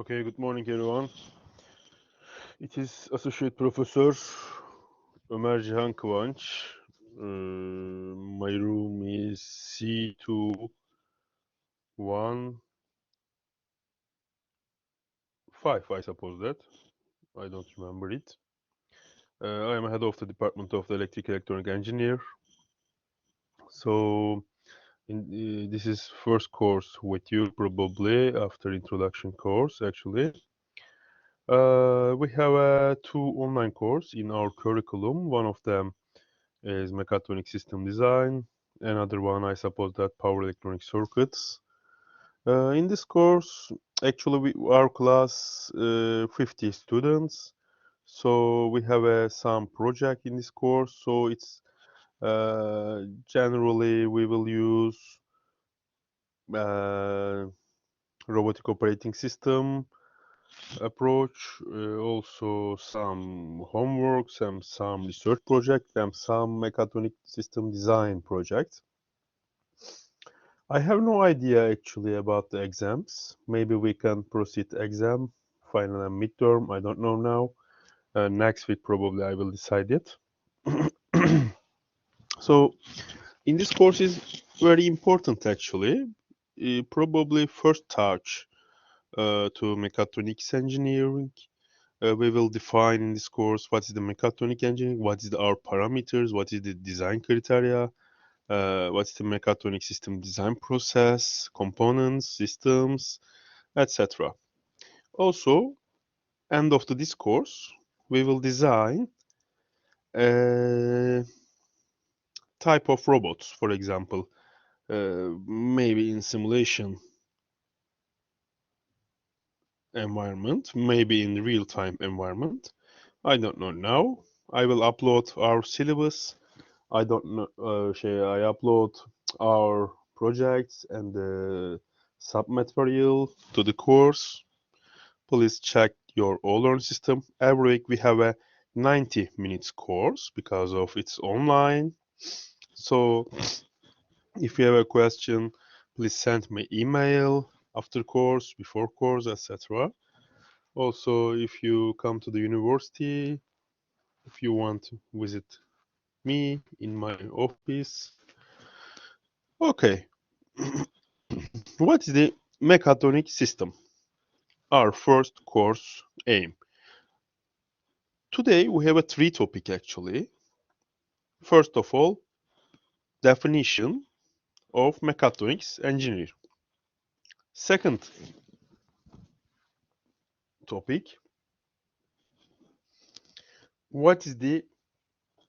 Okay, good morning everyone. It is Associate Professor Ömer Cihan Kıvanç. My room is C215, I suppose that. I don't remember it. I am head of the Department of the Electric Electronic Engineer. So this is first course with you probably after introduction course actually. We have two online course in our curriculum. One of them is mechatronic system design. Another one, I suppose, that power electronic circuits. In this course, actually, our class 50 students. So we have some project in this course. So it's generally we will use uh, robotic operating system approach, also some homeworks and some research project and some mechatronic system design projects. I have no idea actually about the exams. Maybe we can proceed exam, final and midterm. I don't know now. Next week probably I will decide it. So in this course is very important actually. Probably first touch to mechatronics engineering. We will define in this course what is the mechatronic engineering, what is our parameters, what is the design criteria, what's the mechatronic system design process, components, systems, etc. Also, end of this course, we will design a type of robots, for example, maybe in simulation environment, maybe in real-time environment. I don't know now. I will upload our syllabus. I don't know. I upload our projects and the sub-material to the course. Please check your all-learn system. Every week we have a 90 minutes course because of it's online. So if you have a question, please send me email after course, before course, etc. Also, if you come to the university, if you want to visit me in my office. Okay, what is the mechatronic system? Our first course aim. Today we have a three topic actually. First of all, definition of mechatronics engineer. Second topic, what is the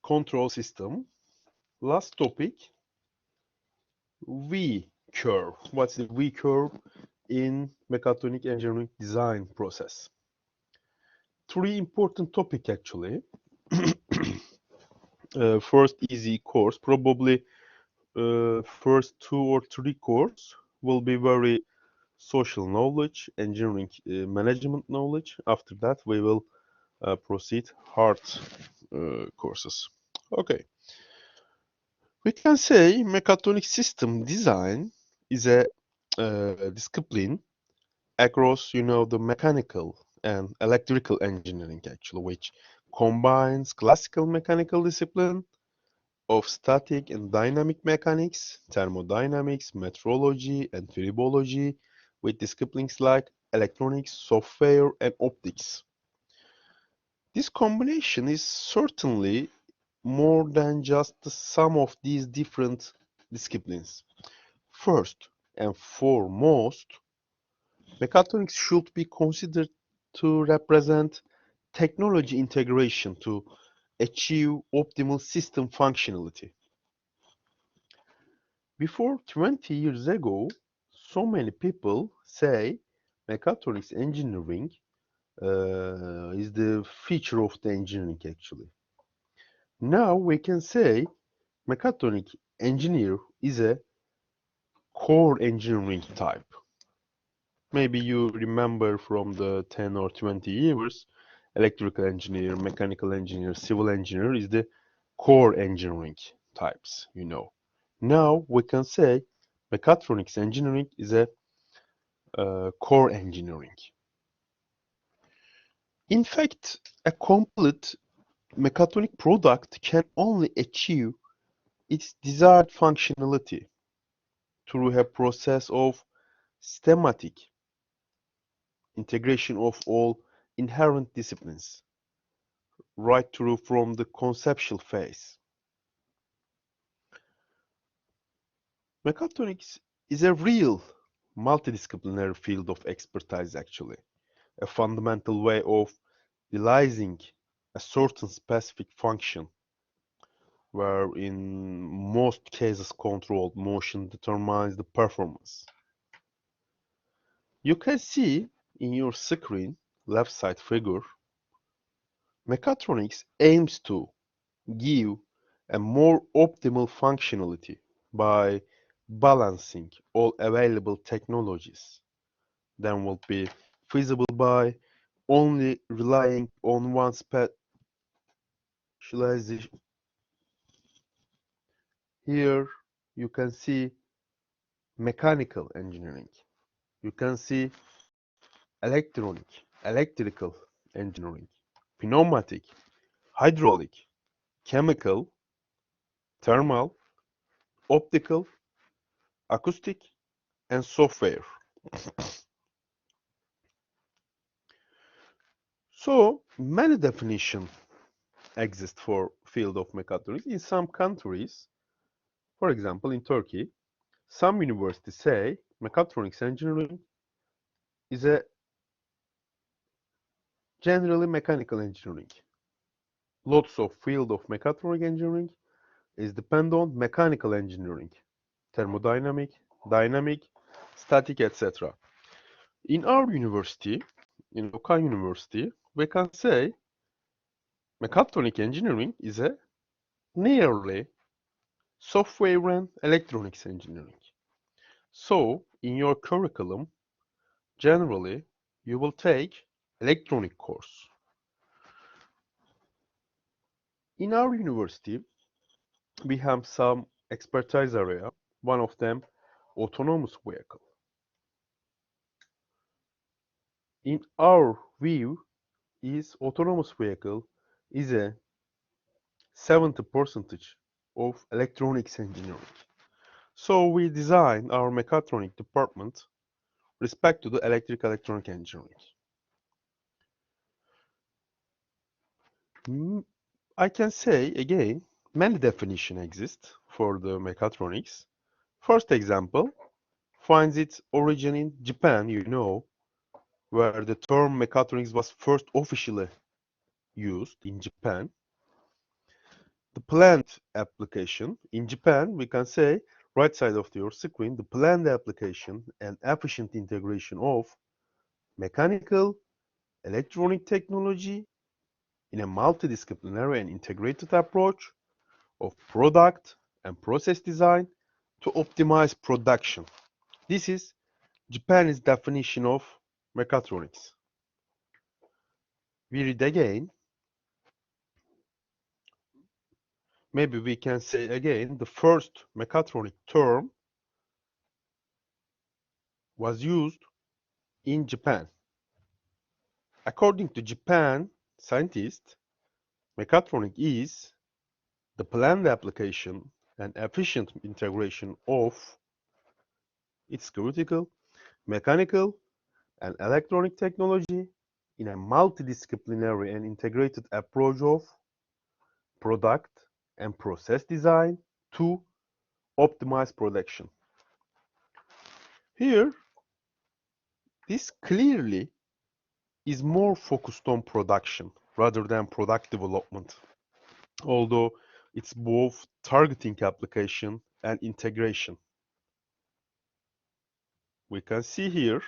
control system? Last topic, V curve. What's the V curve in mechatronic engineering design process? Three important topic actually. First easy course, probably first two or three course will be very social knowledge, engineering management knowledge. After that, we will proceed hard courses. Okay, we can say mechatronic system design is a discipline across, the mechanical and electrical engineering actually, which combines classical mechanical discipline of static and dynamic mechanics, thermodynamics, metrology, and tribology with disciplines like electronics, software, and optics. This combination is certainly more than just the sum of these different disciplines. First and foremost, mechatronics should be considered to represent technology integration to achieve optimal system functionality. Before 20 years ago, so many people say mechatronics engineering is the feature of the engineering actually. Now we can say mechatronic engineer is a core engineering type. Maybe you remember from the 10 or 20 years, electrical engineer, mechanical engineer, civil engineer is the core engineering types. Now we can say mechatronics engineering is a core engineering. In fact, a complete mechatronic product can only achieve its desired functionality through a process of systematic integration of all inherent disciplines, right through from the conceptual phase. Mechatronics is a real multidisciplinary field of expertise actually, a fundamental way of realizing a certain specific function where in most cases controlled motion determines the performance. You can see in your screen left side figure, mechatronics aims to give a more optimal functionality by balancing all available technologies than will be feasible by only relying on one specialization. Here you can see mechanical engineering. You can see electronic, electrical engineering, pneumatic, hydraulic, chemical, thermal, optical, acoustic, and software. So many definitions exist for field of mechatronics. In some countries, for example in Turkey, some universities say mechatronics engineering is a generally mechanical engineering. Lots of field of mechatronic engineering is depend on mechanical engineering, thermodynamic, dynamic, static, etc. In our university, in local university, we can say mechatronic engineering is a nearly software and electronics engineering. So, in your curriculum, generally, you will take electronic course. In our university, we have some expertise area. One of them, autonomous vehicle. In our view, is autonomous vehicle is a 70% of electronics engineering. So we design our mechatronic department respect to the electronic engineering. I can say again, many definitions exist for the mechatronics. First example finds its origin in Japan, you know, where the term mechatronics was first officially used in Japan. The planned application in Japan, we can say, right side of your screen, the planned application and efficient integration of mechanical, electronic technology in a multidisciplinary and integrated approach of product and process design to optimize production. This is Japan's definition of mechatronics. We read again. Maybe we can say again the first mechatronic term was used in Japan. According to Japan scientists, mechatronic is the planned application and efficient integration of its critical mechanical and electronic technology in a multidisciplinary and integrated approach of product and process design to optimize production. Here, this clearly is more focused on production rather than product development, although it's both targeting application and integration. We can see here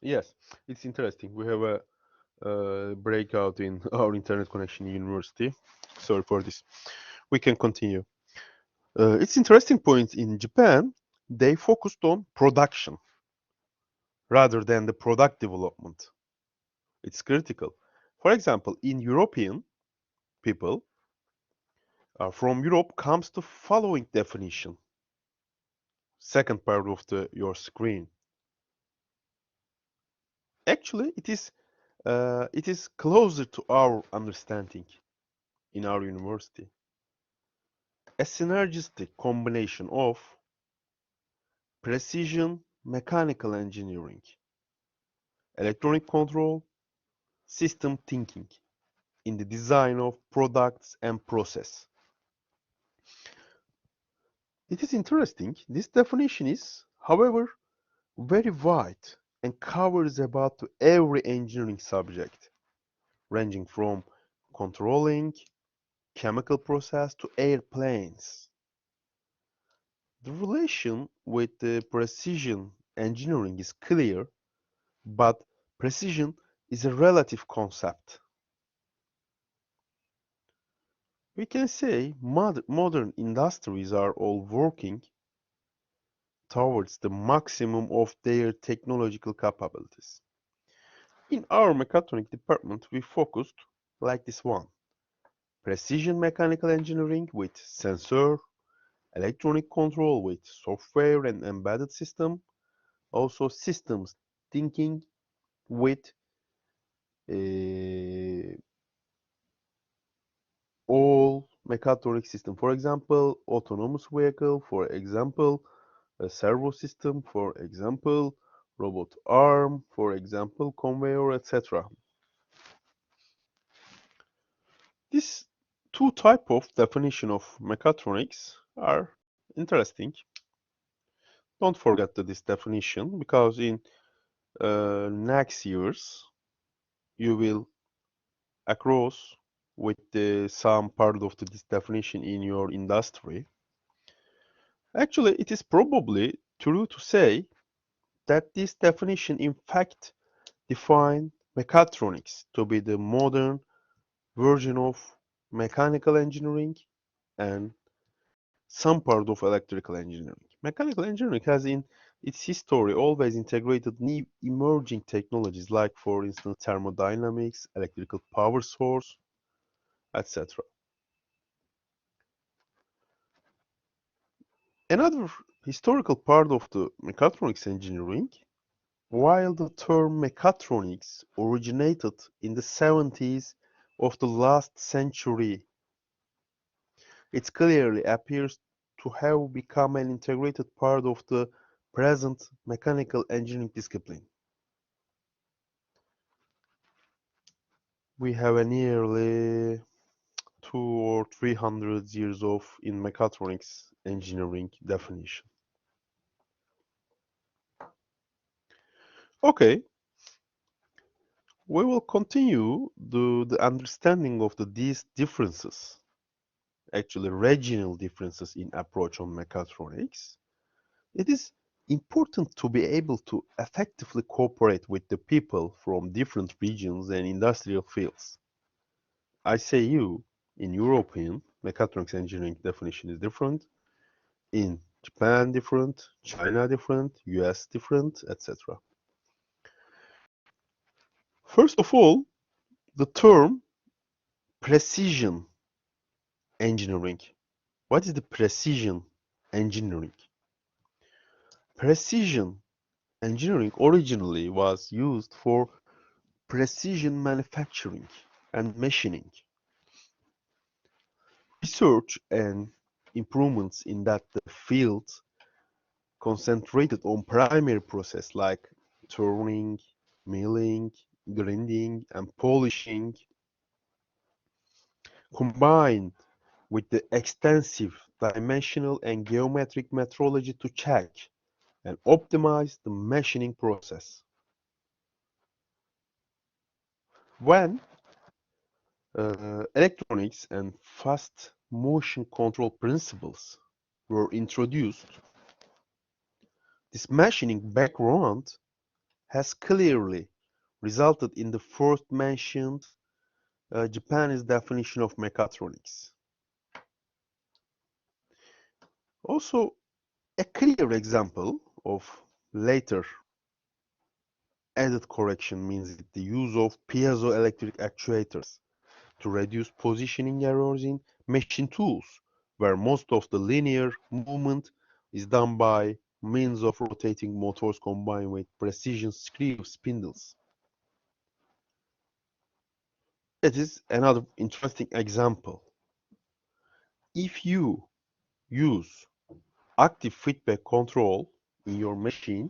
Yes, it's interesting. We have a breakout in our internet connection in university. Sorry for this. We can continue. It's interesting point in Japan. They focused on production rather than the product development. It's critical. For example, in European people from Europe comes the following definition. Second part of your screen. Actually, it is closer to our understanding in our university. A synergistic combination of precision mechanical engineering, electronic control, system thinking in the design of products and process. It is interesting. This definition is, however, very wide and covers about every engineering subject, ranging from controlling chemical process to airplanes. The relation with the precision engineering is clear, but precision is a relative concept. We can say modern industries are all working towards the maximum of their technological capabilities. In our mechatronic department, we focused like this one. Precision mechanical engineering with sensor, electronic control with software and embedded system, also systems thinking with uh, all mechatronic system. For example, autonomous vehicle, for example, a servo system, for example, robot arm, for example, conveyor, etc. These two type of definition of mechatronics are interesting. Don't forget this definition because in next years you will across with some part of this definition in your industry. Actually, it is probably true to say that this definition in fact define mechatronics to be the modern version of mechanical engineering and some part of electrical engineering. Mechanical engineering has in its history always integrated new emerging technologies like for instance thermodynamics, electrical power source, etc. Another historical part of the mechatronics engineering, while the term mechatronics originated in the 70s of the last century, it clearly appears to have become an integrated part of the present mechanical engineering discipline. We have a nearly 200 or 300 years of in mechatronics engineering definition. Okay, we will continue the understanding of these differences, actually regional differences in approach on mechatronics. It is important to be able to effectively cooperate with the people from different regions and industrial fields. I say you, in European, mechatronics engineering definition is different, in Japan different, China different, US different, etc. First of all, the term precision engineering. What is the precision engineering? Precision engineering originally was used for precision manufacturing and machining. Research and improvements in that field concentrated on primary process like turning, milling, grinding, and polishing, combined with the extensive dimensional and geometric metrology to check and optimize the machining process. When electronics and fast motion control principles were introduced, this machining background has clearly resulted in the first mentioned Japanese definition of mechatronics. Also, a clear example of later added correction means the use of piezoelectric actuators to reduce positioning errors in machine tools, where most of the linear movement is done by means of rotating motors combined with precision screw spindles. It is another interesting example. If you use active feedback control in your machine,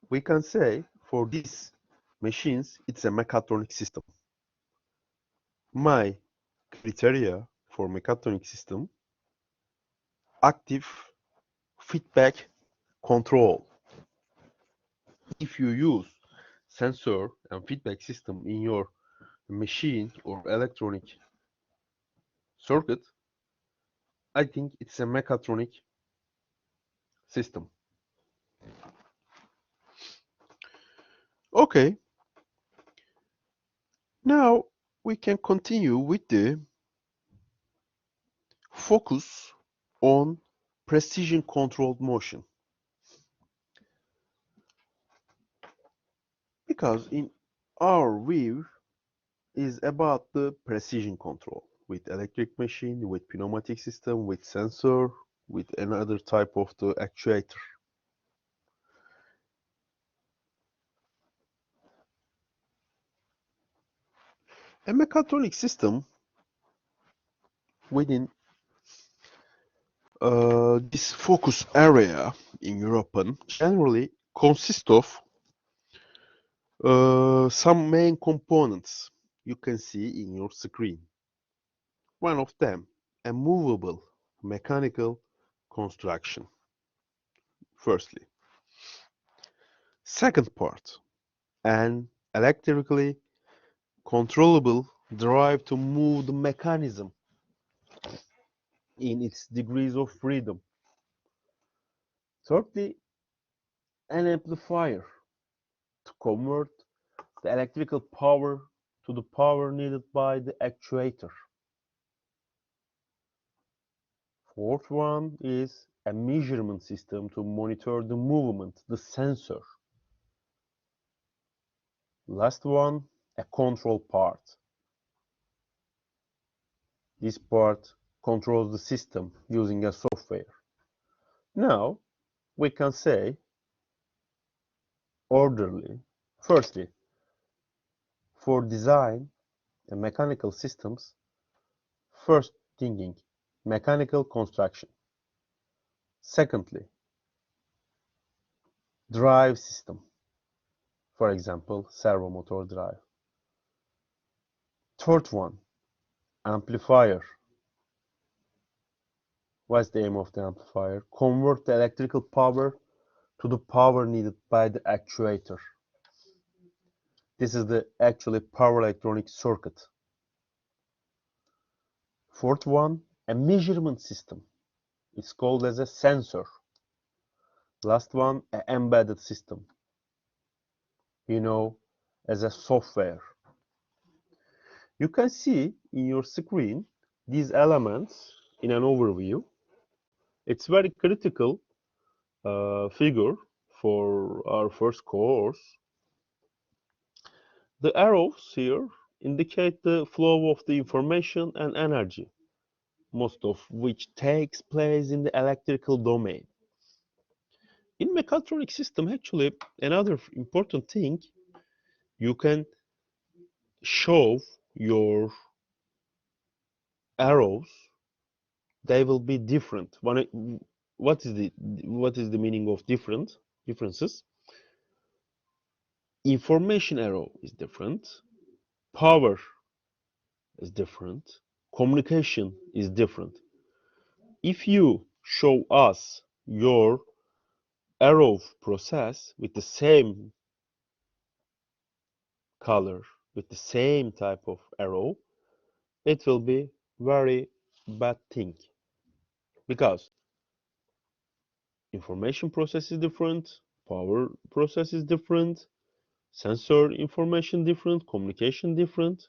we can say for these machines it's a mechatronic system. My criteria for mechatronic system: active feedback control. If you use sensor and feedback system in your machine or electronic circuit, I think it's a mechatronic system. Okay, now we can continue with the focus on precision controlled motion, because in our view is about the precision control with electric machine, with pneumatic system, with sensor, with another type of the actuator. A mechatronic system within this focus area in European generally consists of some main components you can see in your screen. One of them, a movable mechanical construction, firstly. Second part, an electrically controllable drive to move the mechanism in its degrees of freedom. Thirdly, an amplifier to convert the electrical power to the power needed by the actuator. Fourth one is a measurement system to monitor the movement, the sensor. Last one, a control part. This part controls the system using a software. Now, we can say orderly. Firstly, for design and mechanical systems, first thinking, mechanical construction. Secondly, drive system. For example, servo motor drive. Third one, amplifier. What's the aim of the amplifier? Convert the electrical power to the power needed by the actuator. This is the actually power electronic circuit. Fourth one, a measurement system. It's called as a sensor. Last one, an embedded system. As a software. You can see in your screen these elements in an overview. It's very critical figure for our first course. The arrows here indicate the flow of the information and energy, most of which takes place in the electrical domain. In mechatronic system, actually, another important thing, you can show your arrows. They will be different. What is the meaning of differences? Information arrow is different. Power is different. Communication is different. If you show us your arrow process with the same color, with the same type of arrow, it will be very bad thing, because information process is different, power process is different, sensor information different, communication different.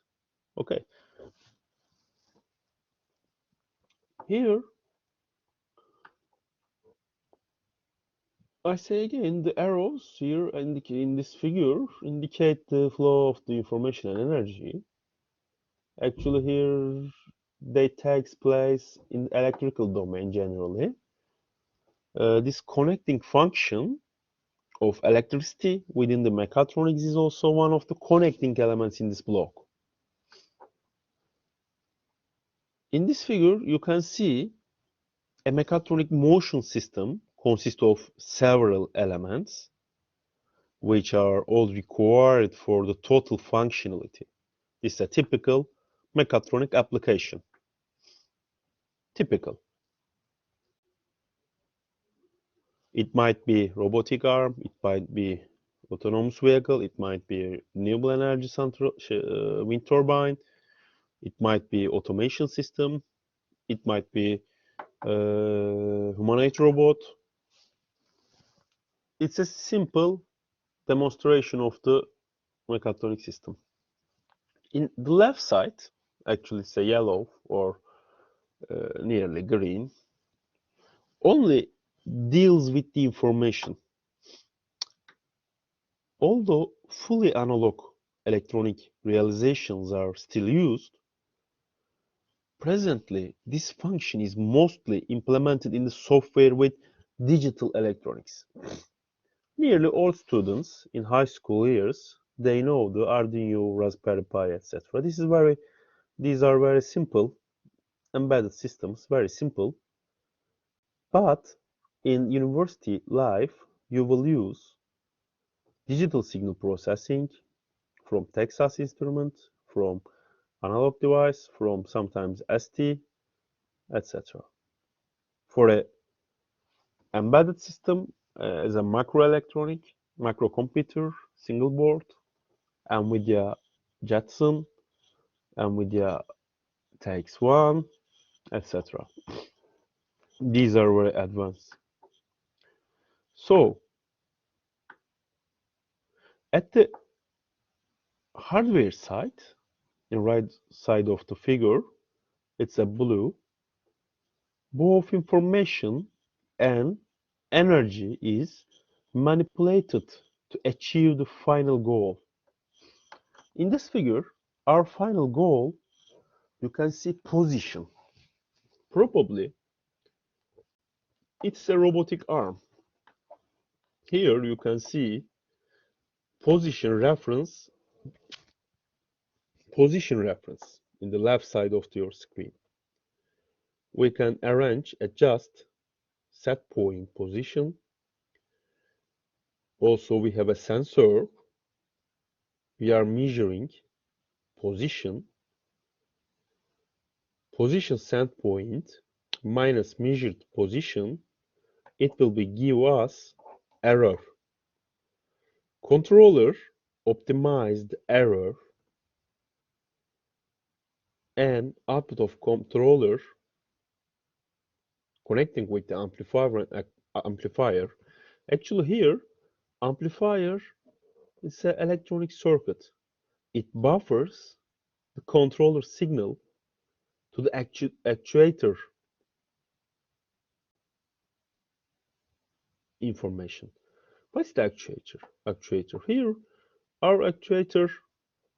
Okay, here I say again, the arrows here in this figure indicate the flow of the information and energy. Actually, here they takes place in electrical domain generally. This connecting function of electricity within the mechatronics is also one of the connecting elements in this block. In this figure, you can see a mechatronic motion system consists of several elements which are all required for the total functionality. This is a typical mechatronic application. Typical. It might be robotic arm, it might be autonomous vehicle, it might be renewable energy central wind turbine, it might be automation system, it might be humanoid robot. It's a simple demonstration of the mechatronic system. In the left side, actually it's a yellow or nearly green, only deals with the information. Although fully analog electronic realizations are still used, presently this function is mostly implemented in the software with digital electronics. Nearly all students in high school years, they know the Arduino, Raspberry Pi, etc. These are very simple embedded systems, very simple. But in university life, you will use digital signal processing from Texas Instrument, from analog device, from sometimes ST, etc. For a embedded system as a microelectronic, microcomputer, single board, NVIDIA Jetson, NVIDIA TX1, etc. These are very advanced. So, at the hardware side, in right side of the figure, it's a blue. Both information and energy is manipulated to achieve the final goal. In this figure, our final goal, you can see position. Probably it's a robotic arm. Here you can see position reference in the left side of your screen. We can arrange, adjust, set point position. Also, we have a sensor. We are measuring position set point minus measured position. It will be give us error. Controller optimize the error and output of controller connecting with the amplifier. Actually here, amplifier is an electronic circuit. It buffers the controller signal to the actuator information. What's the actuator? Here, our actuator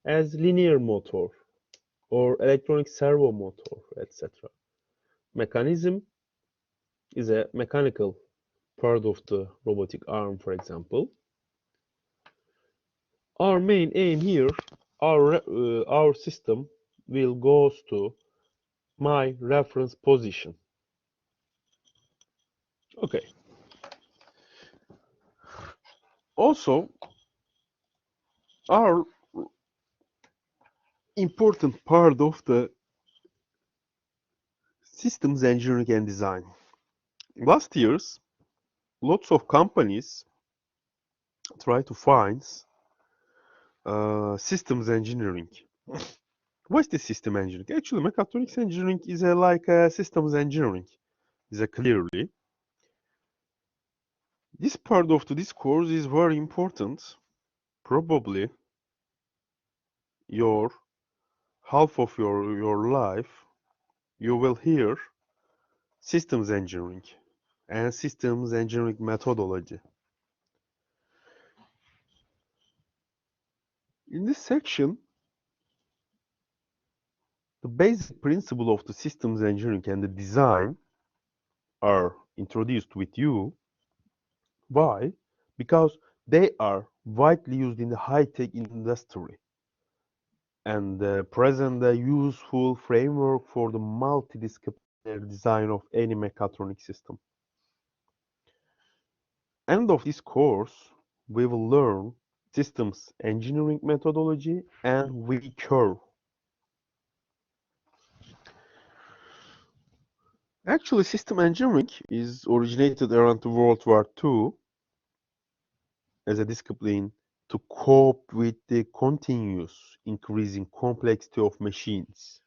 has linear motor or electronic servo motor, etc. Mechanism is a mechanical part of the robotic arm, for example. Our main aim here, our system will goes to my reference position. Okay. Also, our important part of the systems engineering and design. Last years, lots of companies try to find systems engineering. What's the system engineering? Actually, mechatronics engineering is like systems engineering. Is clearly. This part of this course is very important Probably your half of your life you will hear systems engineering and systems engineering methodology. In this section, the basic principle of the systems engineering and the design are introduced with you. Why? Because they are widely used in the high-tech industry and present a useful framework for the multidisciplinary design of any mechatronic system. End of this course, we will learn systems engineering methodology and V curve. Actually, system engineering is originated around the World War II as a discipline to cope with the continuous increasing complexity of machines.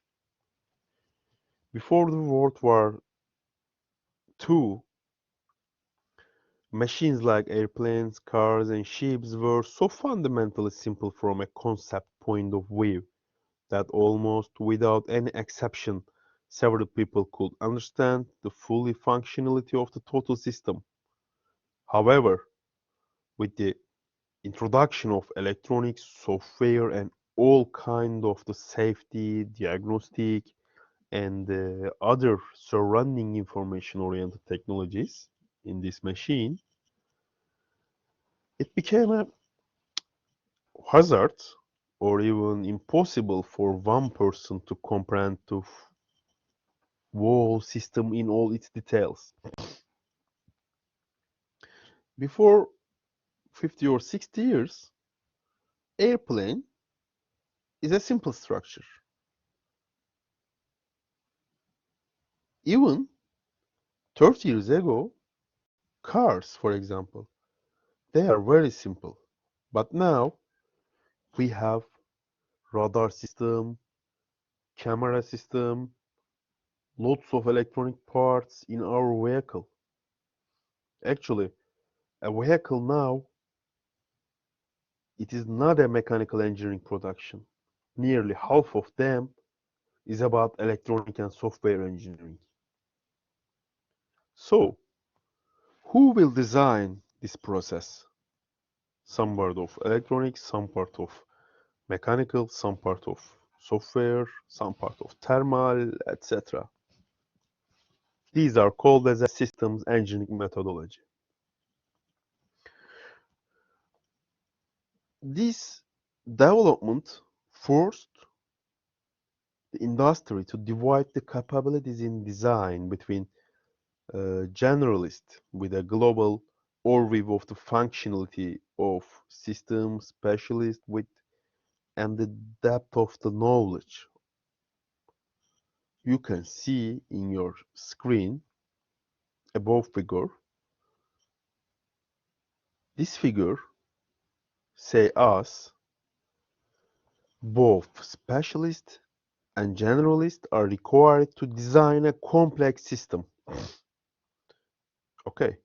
Before the World War II, machines like airplanes, cars, and ships were so fundamentally simple from a concept point of view that almost without any exception, several people could understand the fully functionality of the total system. However, with the introduction of electronics, software, and all kind of the safety, diagnostic, and other surrounding information-oriented technologies in this machine, it became a hazard or even impossible for one person to comprehend the whole system in all its details. Before 50 or 60 years, airplane is a simple structure. Even 30 years ago, cars, for example, they are very simple. But now we have radar system, camera system, lots of electronic parts in our vehicle. Actually, a vehicle now, it is not a mechanical engineering production. Nearly half of them is about electronic and software engineering. So, who will design this process? Some part of electronics, some part of mechanical, some part of software, some part of thermal, etc. These are called as a systems engineering methodology. This development forced the industry to divide the capabilities in design between generalist with a global overview of the functionality of system specialist with and the depth of the knowledge. You can see in your screen above figure. This figure say us both specialist and generalist are required to design a complex system. Okay,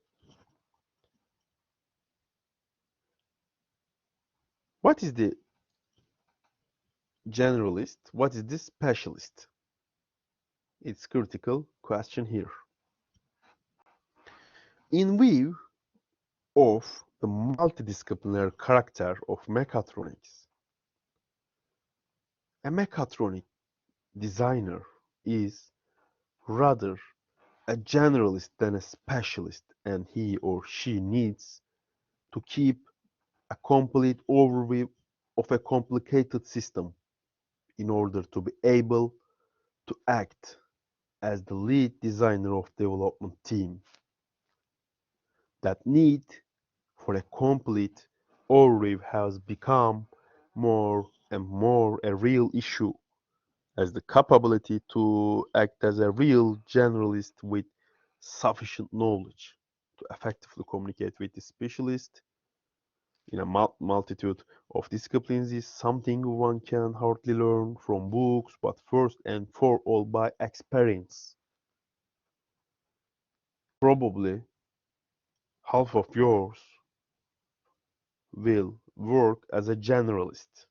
what is the generalist? What is the specialist? It's critical question here. In view of the multidisciplinary character of mechatronics, a mechatronic designer is rather a generalist than a specialist, and he or she needs to keep a complete overview of a complicated system in order to be able to act as the lead designer of development team. That need for a complete overview has become more and more a real issue as the capability to act as a real generalist with sufficient knowledge to effectively communicate with the specialist in a multitude of disciplines is something one can hardly learn from books, but first and for all by experience. Probably half of yours will work as a generalist.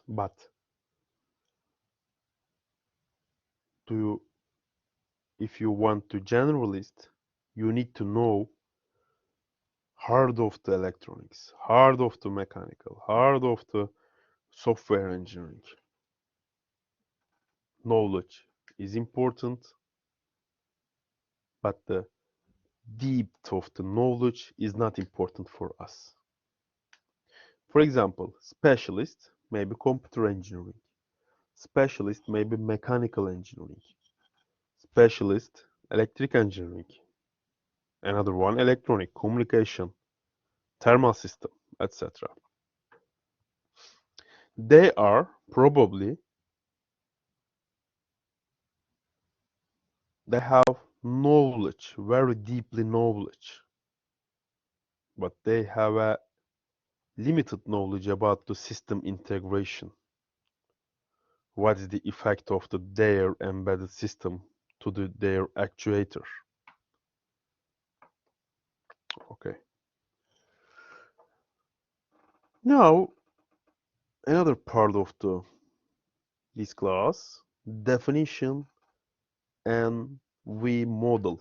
But do you, if you want to generalist, you need to know hard of the electronics, hard of the mechanical, hard of the software engineering. Knowledge is important, but the depth of the knowledge is not important for us. For example, specialist may be computer engineering, specialist may be mechanical engineering, specialist electric engineering, another one electronic, communication, thermal system, etc. They are probably, they have knowledge, very deeply knowledge, but they have a limited knowledge about the system integration. What is the effect of their embedded system to their actuator? Okay. Now, another part of this class, definition and we model.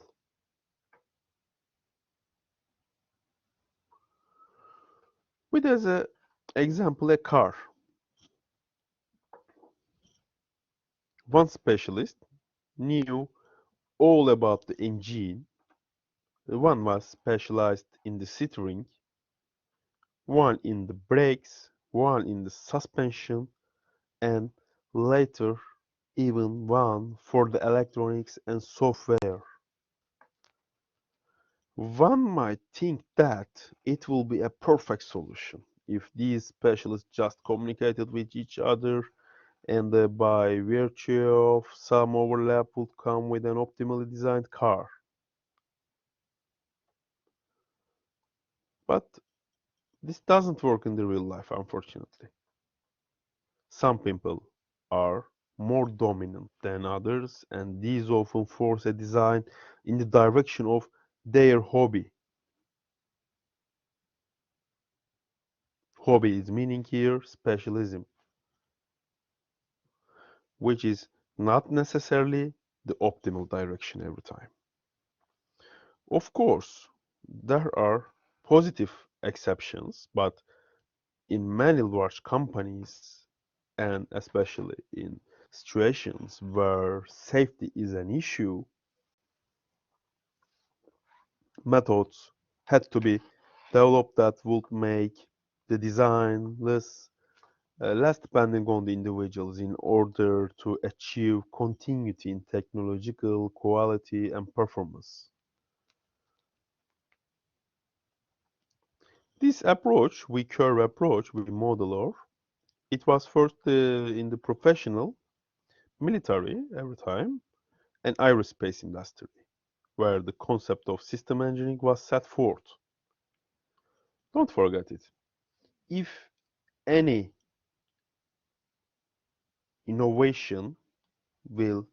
With as an example a car. One specialist knew all about the engine. One was specialized in the steering, one in the brakes, one in the suspension, and later even one for the electronics and software. One might think that it will be a perfect solution if these specialists just communicated with each other and by virtue of some overlap would come with an optimally designed car. But this doesn't work in the real life, unfortunately. Some people are more dominant than others, and these often force a design in the direction of their hobby. Hobby is meaning here specialism, which is not necessarily the optimal direction every time. Of course, there are positive exceptions, but in many large companies, and especially in situations where safety is an issue, methods had to be developed that would make the design less depending on the individuals in order to achieve continuity in technological quality and performance. This approach, we curve approach, we modeler, it was first in the professional, military every time, and aerospace industry, where the concept of system engineering was set forth. Don't forget it. If any innovation will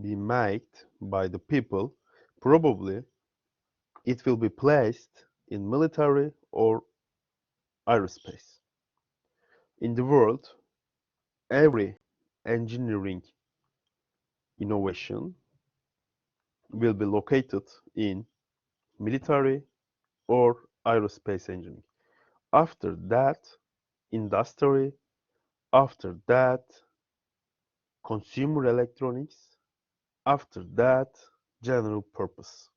be made by the people, probably it will be placed in military or aerospace. In the world, every engineering innovation will be located in military or aerospace engineering. After that, industry. After that, consumer electronics. After that, general purpose.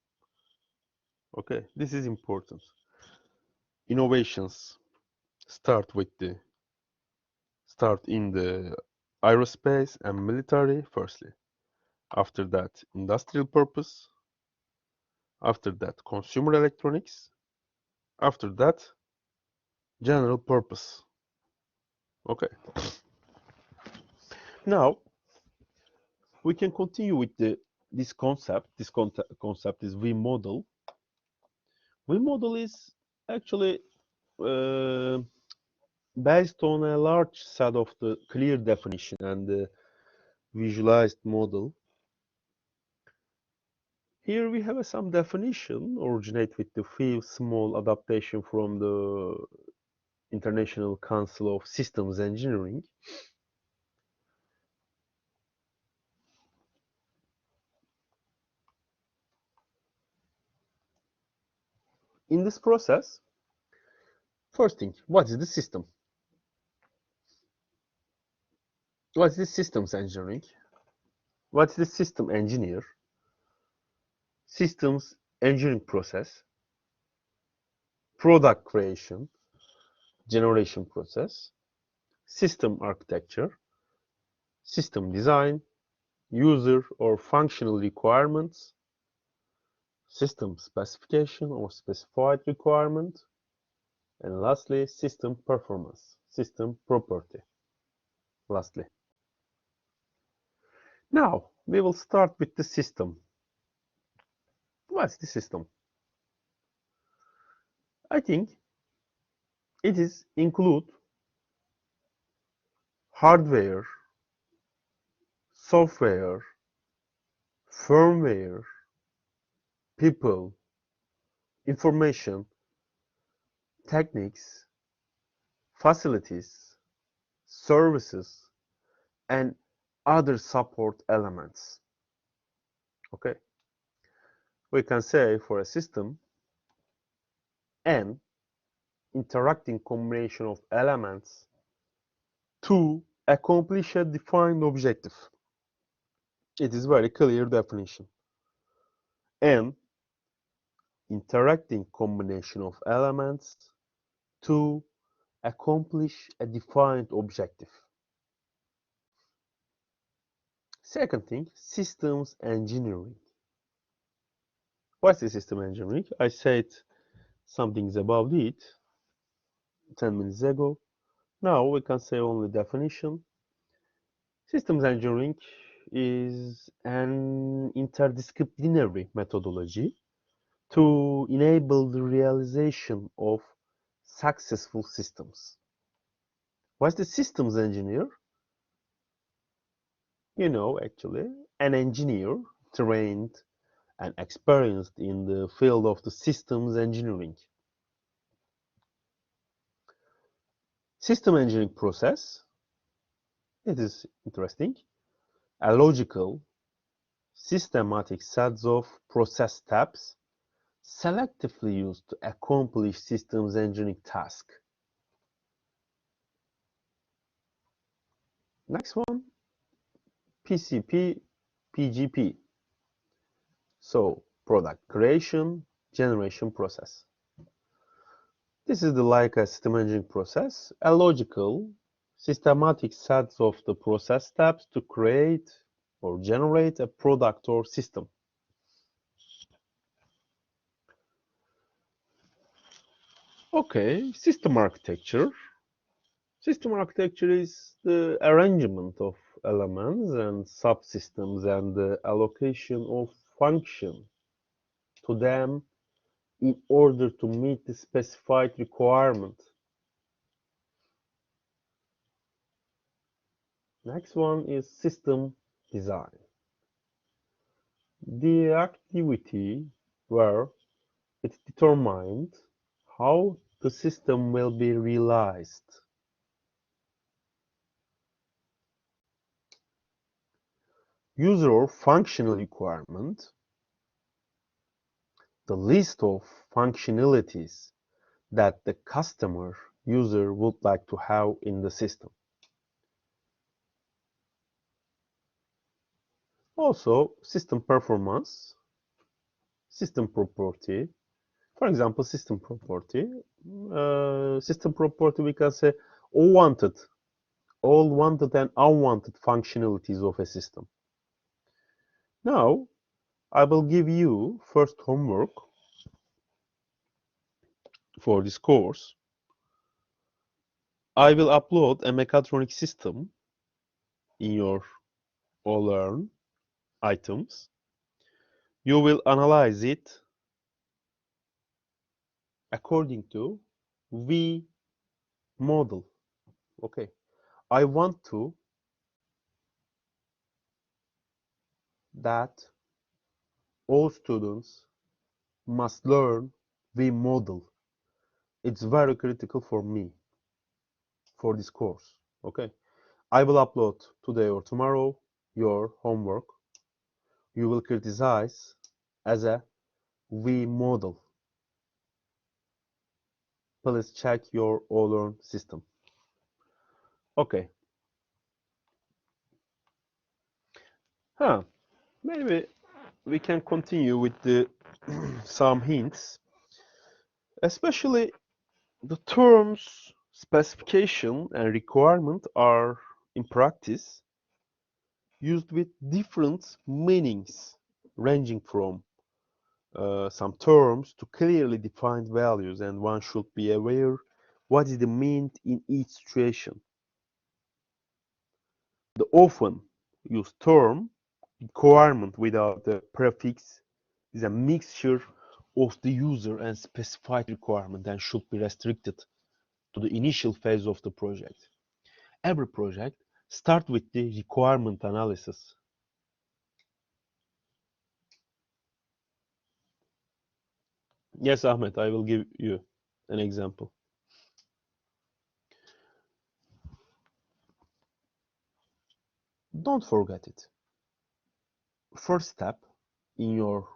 Okay, this is important. Innovations start in the aerospace and military firstly. After that, industrial purpose. After that, consumer electronics. After that, general purpose. Okay. Now we can continue with this concept. This concept is V model. V model is actually uh, based on a large set of the clear definition and the visualized model. Here we have some definition originate with the few small adaptation from the International Council of Systems Engineering. In this process, first thing, what is the system? What is the systems engineering? What is the system engineer? Systems engineering process, product creation, generation process, system architecture, system design, user or functional requirements, system specification or specified requirement, and lastly, system performance, system property. Lastly. Now, we will start with the system. What's the system? I think it is include hardware, software, firmware, people, information, techniques, facilities, services, and other support elements. Okay, we can say for a system, an interacting combination of elements to accomplish a defined objective. It is very clear definition. An interacting combination of elements to accomplish a defined objective. Second thing, systems engineering. What's the system engineering? I said some things about it 10 minutes ago. Now we can say only definition. Systems engineering is an interdisciplinary methodology to enable the realization of successful systems. What's the systems engineer? Actually, an engineer trained and experienced in the field of the systems engineering. System engineering process, it is interesting. A logical, systematic set of process steps selectively used to accomplish systems engineering tasks. Next one, PCP, PGP. So, product creation, generation process. This is like a system engineering process, a logical, systematic set of the process steps to create or generate a product or system. Okay, system architecture. System architecture is the arrangement of elements and subsystems and the allocation of function to them in order to meet the specified requirement. Next one is system design. The activity where it determined how the system will be realized. User or functional requirement. The list of functionalities that the customer user would like to have in the system. Also, system performance, system property. For example, system property. System property, we can say all wanted and unwanted functionalities of a system. Now, I will give you first homework for this course. I will upload a mechatronic system in your all-learn items. You will analyze it according to V model. Okay, I want to that all students must learn V model. It's very critical for me for this course. Okay, I will upload today or tomorrow your homework. You will criticize as a V model. Please check your all-learn system. Okay. Huh. Maybe we can continue with the some hints, especially the terms specification and requirement are in practice used with different meanings, ranging from some terms to clearly defined values, and one should be aware what is the meaning in each situation. The often used term requirement without the prefix is a mixture of the user and specified requirement and should be restricted to the initial phase of the project. Every project starts with the requirement analysis. Yes, Ahmed, I will give you an example. Don't forget it. First step in your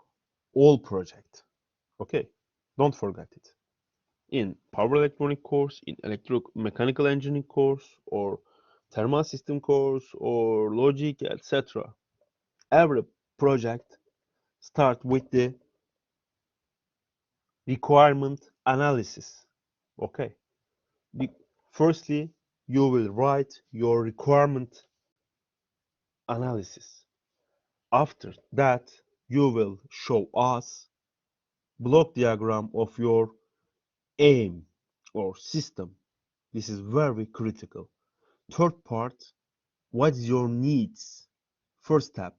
all project. Okay, don't forget it. In power electronic course, in electromechanical engineering course, or thermal system course, or logic, etc. Every project start with the requirement analysis. Okay. The, firstly, you will write your requirement analysis. After that, you will show us block diagram of your aim or system. This is very critical. Third part, what's your needs? First step,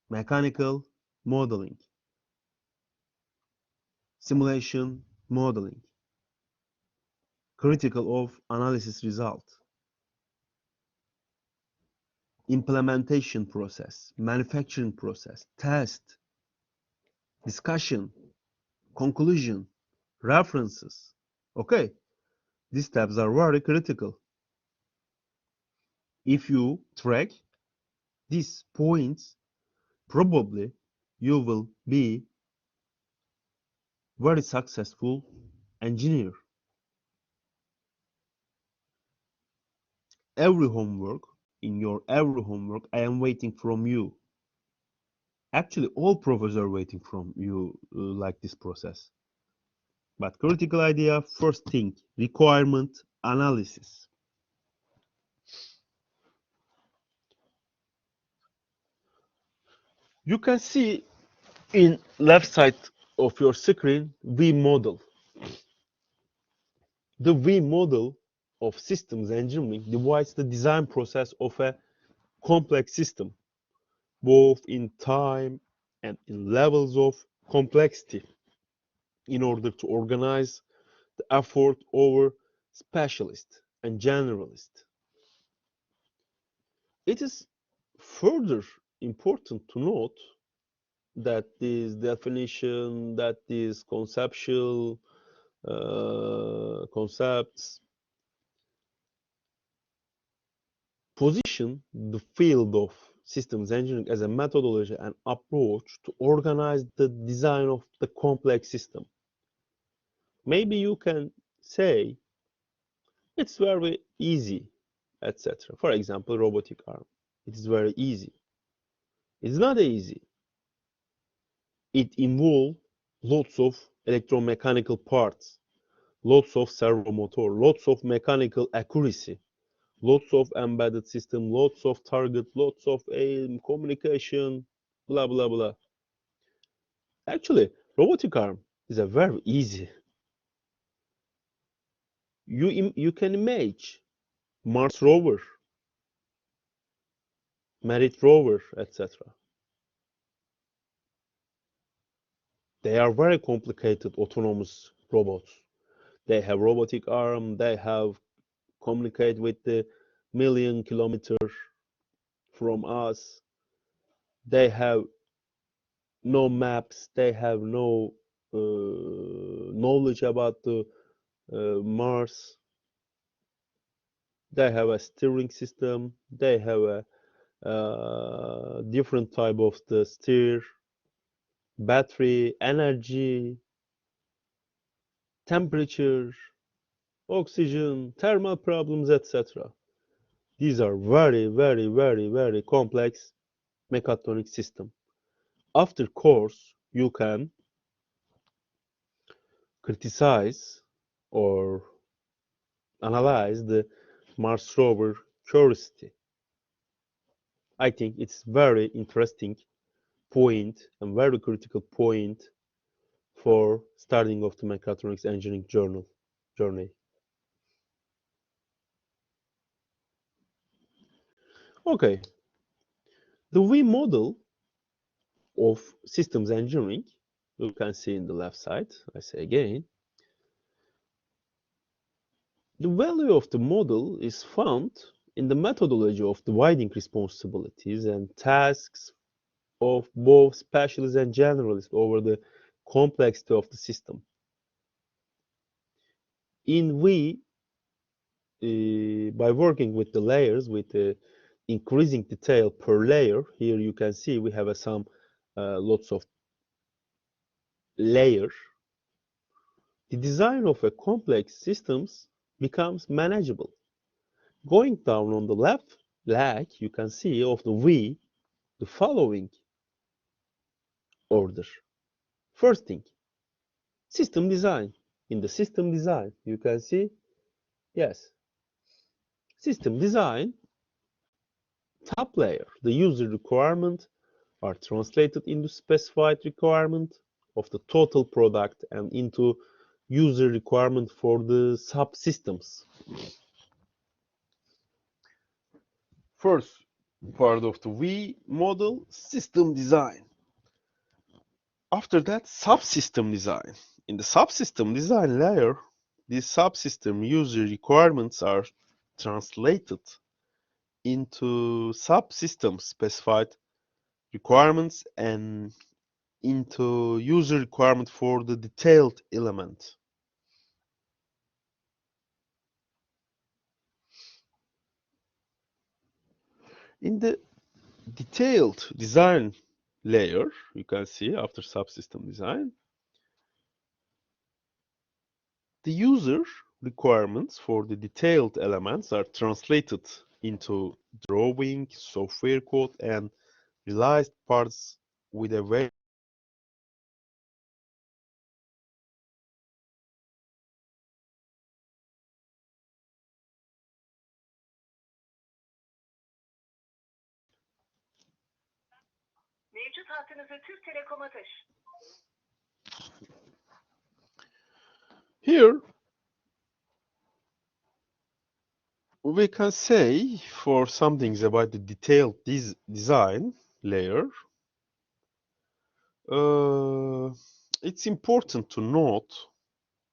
mechanical modeling, simulation modeling, critical of analysis result, implementation process, manufacturing process, test, discussion, conclusion, references. Okay, these steps are very critical. If you track these points, probably you will be very successful engineer. Every homework, in your every homework, I am waiting from you. Actually, all professors are waiting from you like this process. But critical idea, first thing, requirement analysis. You can see in left side of your screen V model. The V model of systems engineering divides the design process of a complex system, both in time and in levels of complexity, in order to organize the effort over specialist and generalist. It is further important to note that this definition, that these conceptual concepts position the field of systems engineering as a methodology and approach to organize the design of the complex system. Maybe you can say it's very easy, etc. For example, robotic arm. It is very easy. It's not easy. It involves lots of electromechanical parts, lots of servo motor, lots of mechanical accuracy, lots of embedded system, lots of target, lots of aim, communication, blah blah blah. Actually, robotic arm is a very easy. You can imagine Mars rover, Merit rover, etc. They are very complicated autonomous robots. They have robotic arm. They have communicate with the million kilometers from us. They have no maps, they have no knowledge about the Mars. They have a steering system. They have a different type of the steer, battery, energy, temperature, oxygen, thermal problems, etc. These are very, very, very, very complex mechatronic system. After course, you can criticize or analyze the Mars rover curiosity. I think it's very interesting point and very critical point for starting of the mechatronics engineering journey. Okay, the V model of systems engineering, you can see in the left side, I say again, the value of the model is found in the methodology of dividing responsibilities and tasks of both specialists and generalists over the complexity of the system. In V, by working with the layers, with the increasing detail per layer, here you can see we have some lots of layers. The design of a complex systems becomes manageable. Going down on the left leg, you can see of the V the following order. First thing, system design. In the system design, you can see, yes, system design, top layer, the user requirement are translated into specified requirement of the total product and into user requirement for the subsystems. First part of the V model, system design. After that, subsystem design. In the subsystem design layer, these subsystem user requirements are translated into subsystem specified requirements and into user requirement for the detailed element. In the detailed design layer, you can see after subsystem design, the user requirements for the detailed elements are translated into drawing, software code, and realized parts with a very Mevcut hattınızı Türk Telekom'a taşı. here we can say for some things about the detailed design layer. It's important to note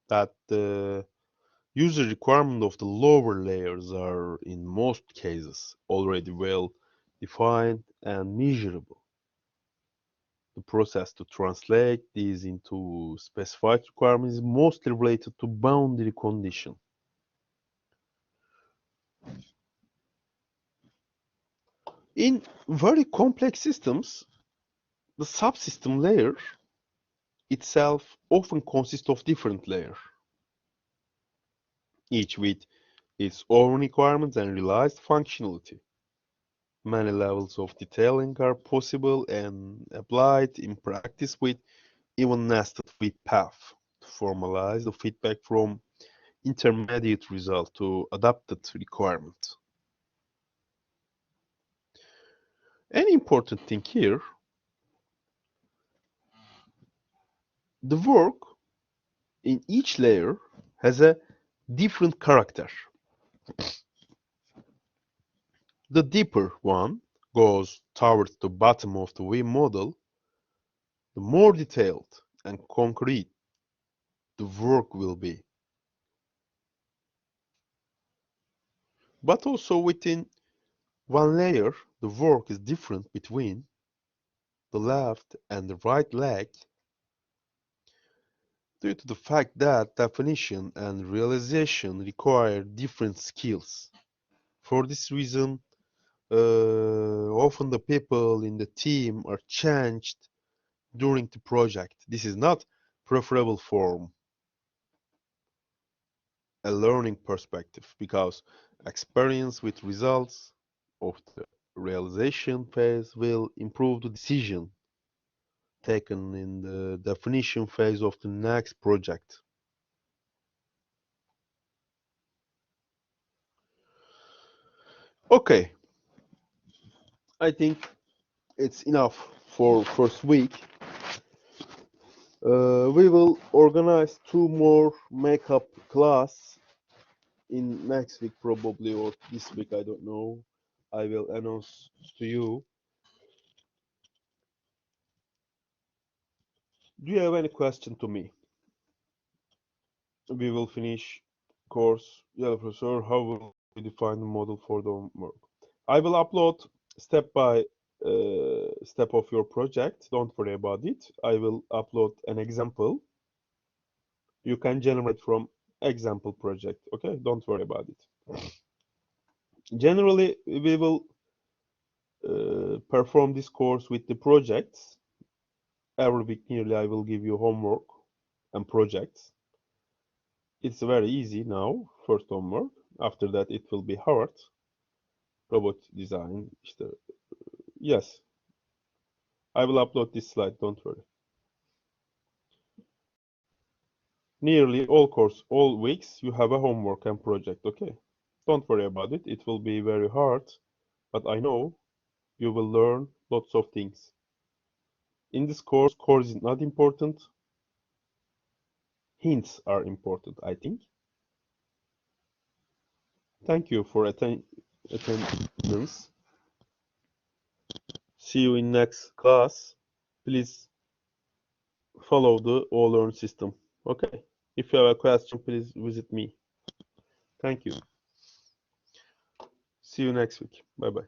that the user requirement of the lower layers are in most cases already well defined and measurable. The process to translate these into specified requirements is mostly related to boundary condition. In very complex systems, the subsystem layer itself often consists of different layers, each with its own requirements and realized functionality. Many levels of detailing are possible and applied in practice with even nested feed path to formalize the feedback from intermediate result to adapted requirement. An important thing here, the work in each layer has a different character. The deeper one goes towards the bottom of the V model, the more detailed and concrete the work will be. But also within one layer, the work is different between the left and the right leg due to the fact that definition and realization require different skills. For this reason, often the people in the team are changed during the project. This is not preferable from a learning perspective because experience with results of the realization phase will improve the decision taken in the definition phase of the next project. Okay, I think it's enough for first week. We will organize two more makeup class in next week probably or this week, I don't know. I will announce to you. Do you have any question to me? We will finish course. Yeah, professor, how will we define the model for the homework? I will upload step by step of your project. Don't worry about it. I will upload an example. You can generate from example project. Okay, don't worry about it. Generally, we will perform this course with the projects. Every week nearly I will give you homework and projects. It's very easy now, first homework. After that it will be hard. Robot design. İşte, yes. I will upload this slide, don't worry. Nearly all weeks you have a homework and project, okay? Don't worry about it. It will be very hard, but I know you will learn lots of things. In this course is not important. Hints are important, I think. Thank you for attendance. See you in next class. Please follow the all-learn system. Okay. If you have a question, please visit me. Thank you. See you next week. Bye bye.